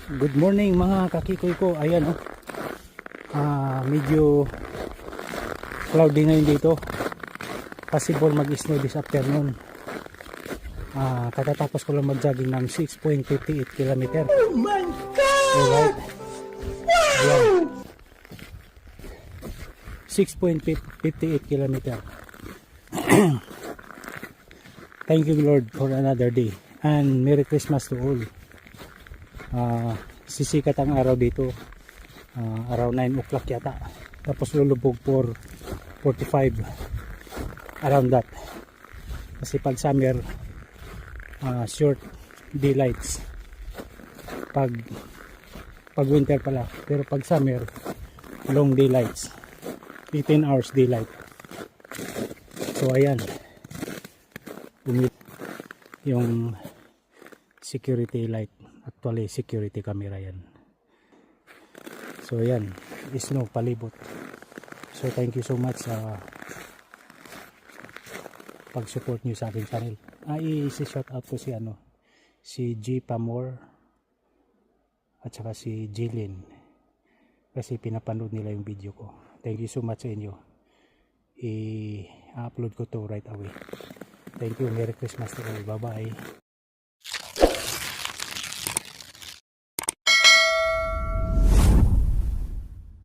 Good morning mga kakikoy ko. Ayan oh. Medyo cloudy ngayon dito. Possible mag-snow this afternoon. Katatapos ko lang mag-jogging ng 6.58 km. Oh my God! Alright. Ayan. 6.58 km. Thank you Lord for another day. And Merry Christmas to all. Sisikat ang araw dito, around 9 o'clock yata, tapos lulubog for 45 around that, kasi pag summer short daylights, pag winter pala, pero pag summer long daylights, 15 hours daylight. So ayan, yung security light, actually security camera yan. So yan, snow palibot. So thank you so much sa pag-support nyo sa aking channel. I-shout out ko si G Pamor at saka si Jilin, kasi pinapanood nila yung video ko. Thank you so much sa inyo. I-upload ko to right away. Thank you. Merry Christmas to all. Bye bye.